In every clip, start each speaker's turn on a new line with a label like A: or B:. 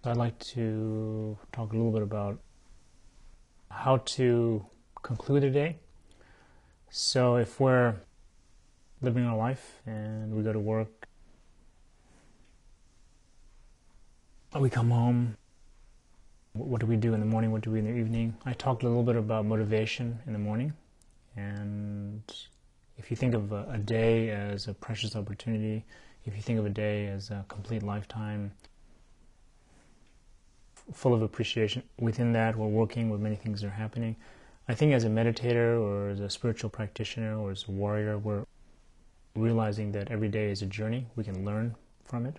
A: I'd like to talk a little bit about how to conclude a day. So if we're living our life and we go to work, we come home, what do we do in the morning, what do we do in the evening? I talked a little bit about motivation in the morning, and if you think of a day as a precious opportunity, if you think of a day as a complete lifetime, full of appreciation, within that we're working with many things that are happening. I think as a meditator or as a spiritual practitioner or as a warrior, we're realizing that every day is a journey. We can learn from it.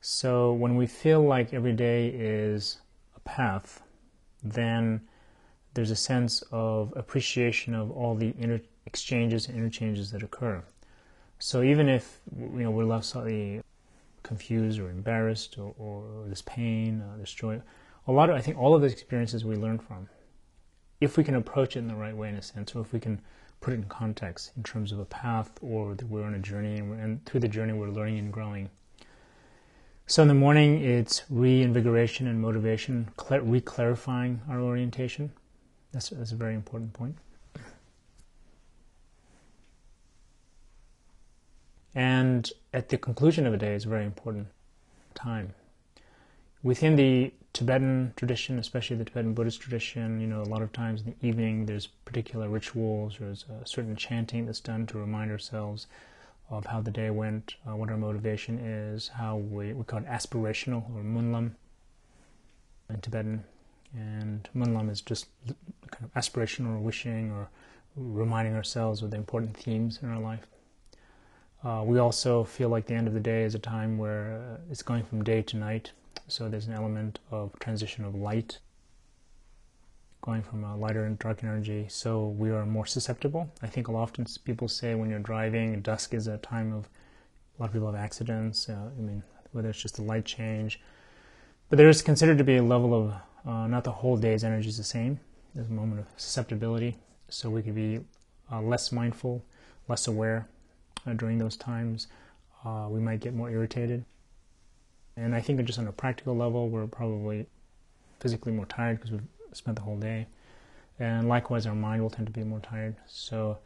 A: So when we feel like every day is a path, then there's a sense of appreciation of all the exchanges and interchanges that occur. So even if we're left slightly confused or embarrassed or there's pain, there's joy, I think all of those experiences we learn from, if we can approach it in the right way in a sense, or if we can put it in context in terms of a path, or that we're on a journey and through the journey we're learning and growing. So in the morning it's reinvigoration and motivation, re-clarifying our orientation. That's a very important point. And at the conclusion of a day is a very important time. Within the Tibetan tradition, especially the Tibetan Buddhist tradition, a lot of times in the evening there's particular rituals, there's a certain chanting that's done to remind ourselves of how the day went, what our motivation is, how we call it aspirational, or munlam in Tibetan. And munlam is just kind of aspirational, or wishing, or reminding ourselves of the important themes in our life. We also feel like the end of the day is a time where it's going from day to night. So there's an element of transition of light, going from a lighter and dark energy. So we are more susceptible. I think often people say when you're driving, dusk is a time of, a lot of people have accidents. Whether it's just a light change. But there is considered to be a level of, not the whole day's energy is the same. There's a moment of susceptibility. So we could be less mindful, less aware. During those times, we might get more irritated. And I think just on a practical level, we're probably physically more tired because we've spent the whole day. And likewise, our mind will tend to be more tired. So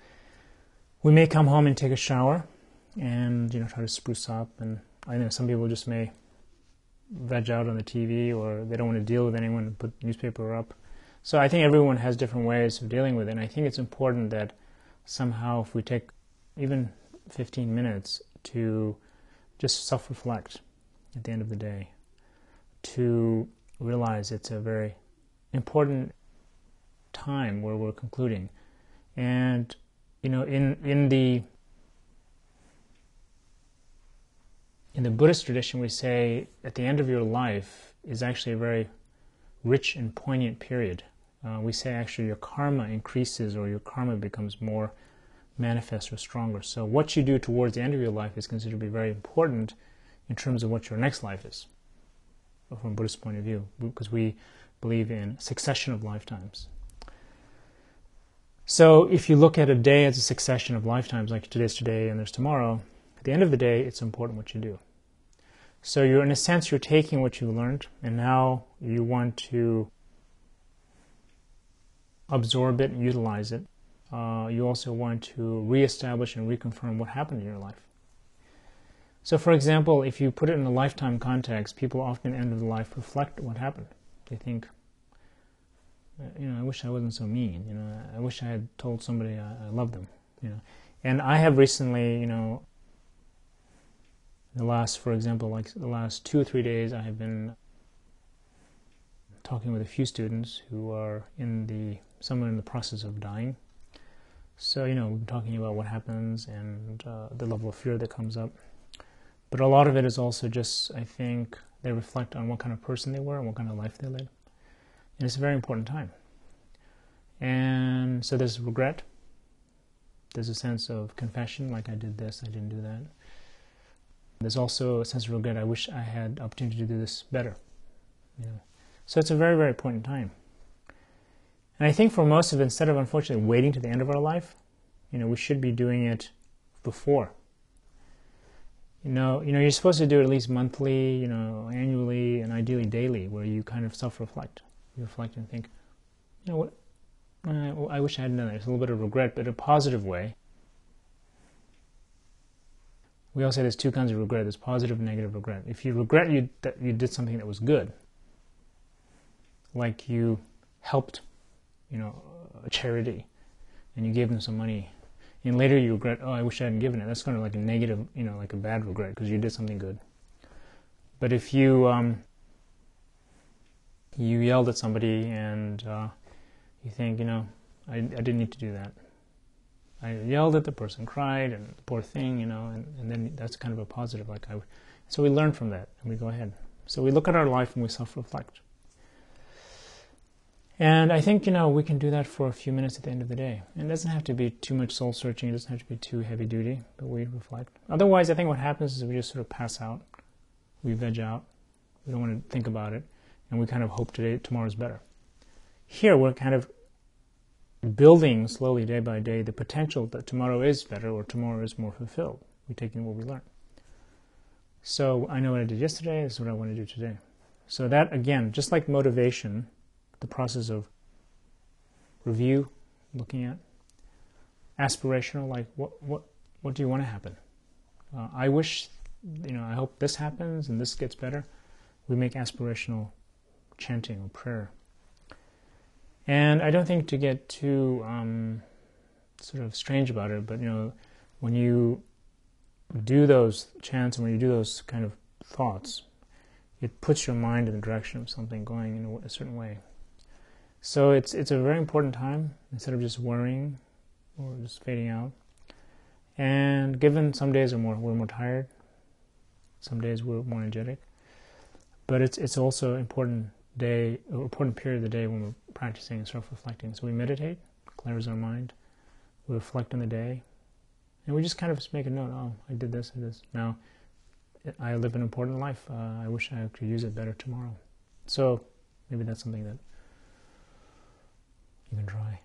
A: we may come home and take a shower and try to spruce up. And I know some people just may veg out on the TV, or they don't want to deal with anyone and put newspaper up. So I think everyone has different ways of dealing with it. And I think it's important that somehow if we take even 15 minutes to just self-reflect at the end of the day, to realize it's a very important time where we're concluding. And in the Buddhist tradition, we say at the end of your life is actually a very rich and poignant period. We say actually your karma increases, or your karma becomes more manifest or stronger. So what you do towards the end of your life is considered to be very important in terms of what your next life is, from a Buddhist point of view, because we believe in succession of lifetimes. So if you look at a day as a succession of lifetimes, like today's today and there's tomorrow, at the end of the day, it's important what you do. So in a sense, you're taking what you learned, and now you want to absorb it and utilize it. You also want to reestablish and reconfirm what happened in your life. So for example, if you put it in a lifetime context, people often at the end of the life reflect what happened. They think, I wish I wasn't so mean. I wish I had told somebody I loved them. And I have recently, the last 2 or 3 days, I have been talking with a few students who are somewhere in the process of dying. So, we've been talking about what happens and the level of fear that comes up. But a lot of it is also just, I think, they reflect on what kind of person they were and what kind of life they led. And it's a very important time. And so there's regret. There's a sense of confession, like I did this, I didn't do that. There's also a sense of regret, I wish I had the opportunity to do this better. So it's a very, very important time. And I think for most of it, instead of unfortunately waiting to the end of our life, we should be doing it before. You're supposed to do it at least monthly, annually, and ideally daily, where you kind of self-reflect. You reflect and think, what? I wish I hadn't done that. It's a little bit of regret, but in a positive way. We all say there's two kinds of regret. There's positive and negative regret. If you regret that you did something that was good, like you helped, a charity, and you gave them some money, and later you regret, I wish I hadn't given it. That's kind of like a negative, like a bad regret because you did something good. But if you you yelled at somebody and you think, I didn't need to do that. I yelled at the person, cried, and the poor thing, and then that's kind of a positive. So we learn from that, and we go ahead. So we look at our life and we self-reflect. And I think, we can do that for a few minutes at the end of the day. And it doesn't have to be too much soul-searching. It doesn't have to be too heavy-duty, but we reflect. Otherwise, I think what happens is we just sort of pass out. We veg out. We don't want to think about it. And we kind of hope tomorrow's better. Here, we're kind of building slowly, day by day, the potential that tomorrow is better or tomorrow is more fulfilled. We're taking what we learn. So I know what I did yesterday. This is what I want to do today. So that, again, just like motivation, the process of review, looking at, aspirational, like what do you want to happen? I wish, I hope this happens and this gets better. We make aspirational chanting or prayer. And I don't think to get too sort of strange about it, but when you do those chants and when you do those kind of thoughts, it puts your mind in the direction of something going in a certain way. So it's a very important time, instead of just worrying or just fading out. And given some days we're more tired, some days we're more energetic, but it's also an important period of the day when we're practicing and self-reflecting. So we meditate, clears our mind, we reflect on the day, and we just kind of make a note, I did this. Now, I live an important life. I wish I could use it better tomorrow. So maybe that's something that you can try.